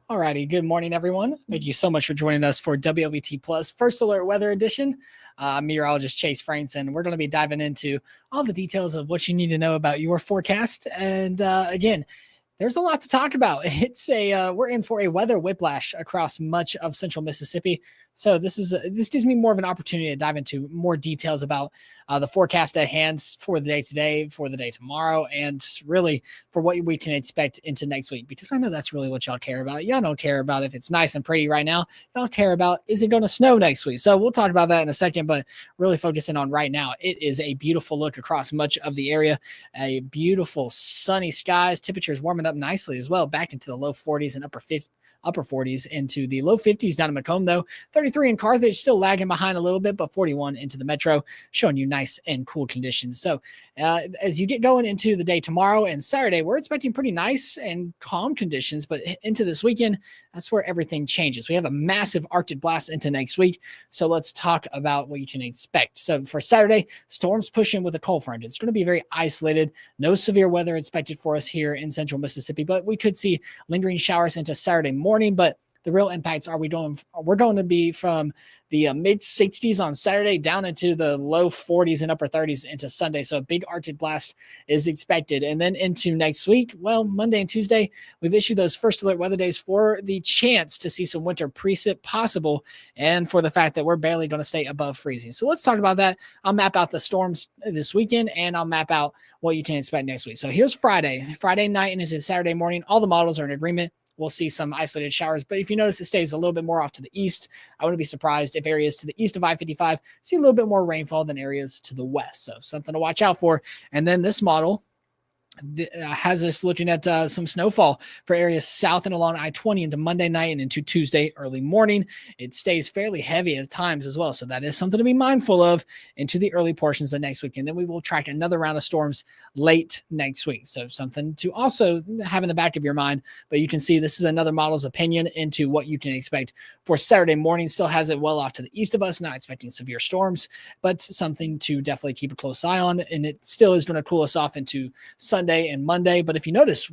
Alrighty, good morning, everyone. Thank you so much for joining us for Wlbt Plus First Alert Weather Edition. Meteorologist Chase Franks, and we're going to be diving into all the details of what you need to know about your forecast. And again, there's a lot to talk about. We're in for a weather whiplash across much of central Mississippi. So this gives me more of an opportunity to dive into more details about the forecast at hand for the day today, for the day tomorrow, and really for what we can expect into next week. Because I know that's really what y'all care about. Y'all don't care about if it's nice and pretty right now. Y'all care about, is it going to snow next week? So we'll talk about that in a second, but really focusing on right now. It is a beautiful look across much of the area. A beautiful sunny skies. Temperatures warming up nicely as well, back into the low 40s and upper 40s into the low 50s down in Macomb, though. 33 in Carthage, still lagging behind a little bit, but 41 into the metro, showing you nice and cool conditions. So as you get going into the day tomorrow and Saturday, we're expecting pretty nice and calm conditions, but into this weekend, that's where everything changes. We have a massive Arctic blast into next week, so let's talk about what you can expect. So for Saturday, storms pushing with a cold front. It's going to be very isolated. No severe weather expected for us here in central Mississippi, but we could see lingering showers into Saturday morning, but the real impacts we're going to be from the mid 60s on Saturday down into the low 40s and upper 30s into Sunday. So a big Arctic blast is expected. And then into next week, well, Monday and Tuesday, we've issued those first alert weather days for the chance to see some winter precip possible and for the fact that we're barely going to stay above freezing. So let's talk about that. I'll map out the storms this weekend and I'll map out what you can expect next week. So here's Friday night and into Saturday morning. All the models are in agreement. We'll see some isolated showers, but if you notice it stays a little bit more off to the east, I wouldn't be surprised if areas to the east of I-55 see a little bit more rainfall than areas to the west. So something to watch out for. And then this model has us looking at some snowfall for areas south and along I-20 into Monday night and into Tuesday early morning. It stays fairly heavy at times as well, so that is something to be mindful of into the early portions of next week. And then we will track another round of storms late next week, so something to also have in the back of your mind. But you can see this is another model's opinion into what you can expect for Saturday morning. Still has it well off to the east of us, not expecting severe storms, but something to definitely keep a close eye on. And it still is going to cool us off into Sunday and Monday. But if you notice,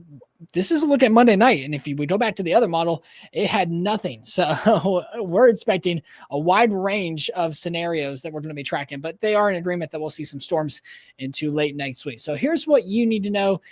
this is a look at Monday night. And if we go back to the other model, it had nothing. So we're expecting a wide range of scenarios that we're going to be tracking, but they are in agreement that we'll see some storms into late next week. So here's what you need to know.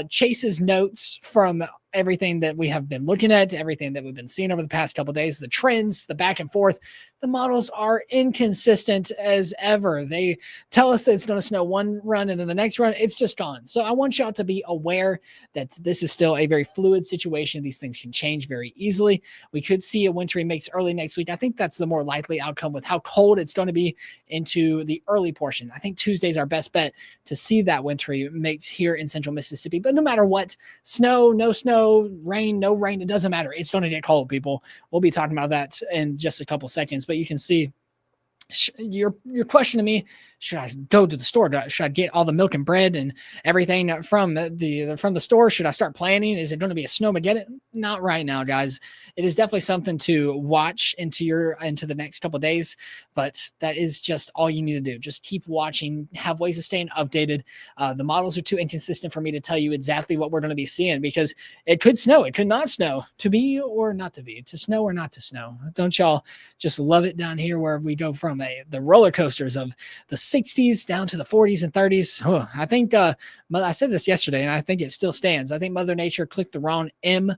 Chase's notes from everything that we have been looking at, everything that we've been seeing over the past couple of days, the trends, the back and forth. The models are inconsistent as ever. They tell us that it's going to snow one run and then the next run, it's just gone. So I want y'all to be aware that this is still a very fluid situation. These things can change very easily. We could see a wintry mix early next week. I think that's the more likely outcome with how cold it's going to be into the early portion. I think Tuesday's our best bet to see that wintry mix here in central Mississippi. But no matter what, snow, no snow, rain, no rain, it doesn't matter. It's going to get cold, people. We'll be talking about that in just a couple seconds. But you can see your question to me, should I go to the store? Should I get all the milk and bread and everything from the store? Should I start planning? Is it going to be a snowmageddon? Not right now, guys. It is definitely something to watch into the next couple of days, but that is just all you need to do. Just keep watching, have ways of staying updated. The models are too inconsistent for me to tell you exactly what we're going to be seeing because it could snow, it could not snow, to be or not to be, to snow or not to snow. Don't y'all just love it down here where we go from the roller coasters of the 60s down to the 40s and 30s. Oh, I think I said this yesterday, and I think it still stands. I think Mother Nature clicked the wrong M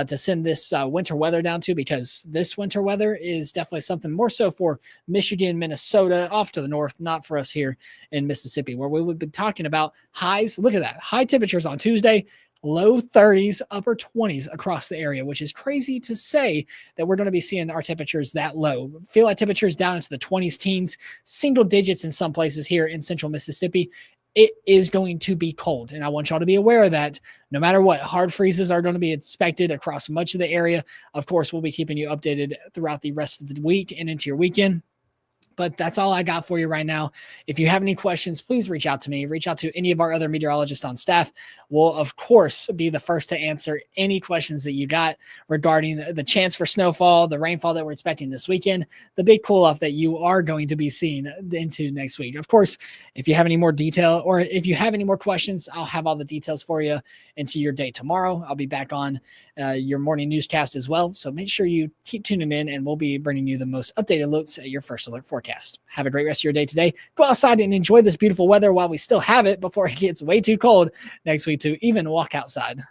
to send this winter weather down to, because this winter weather is definitely something more so for Michigan, Minnesota, off to the north, not for us here in Mississippi, where we would be talking about highs. Look at that. High temperatures on Tuesday, low 30s, upper 20s across the area, which is crazy to say that we're going to be seeing our temperatures that low. Feel like temperatures down into the 20s, teens, single digits in some places here in central Mississippi. It is going to be cold, and I want y'all to be aware of that. No matter what, hard freezes are going to be expected across much of the area. Of course, we'll be keeping you updated throughout the rest of the week and into your weekend. But that's all I got for you right now. If you have any questions, please reach out to me. Reach out to any of our other meteorologists on staff. We'll, of course, be the first to answer any questions that you got regarding the chance for snowfall, the rainfall that we're expecting this weekend, the big cool off that you are going to be seeing into next week. Of course, if you have any more detail or if you have any more questions, I'll have all the details for you into your day tomorrow. I'll be back on your morning newscast as well. So make sure you keep tuning in, and we'll be bringing you the most updated looks at your first alert forecast. Have a great rest of your day today. Go outside and enjoy this beautiful weather while we still have it before it gets way too cold next week to even walk outside.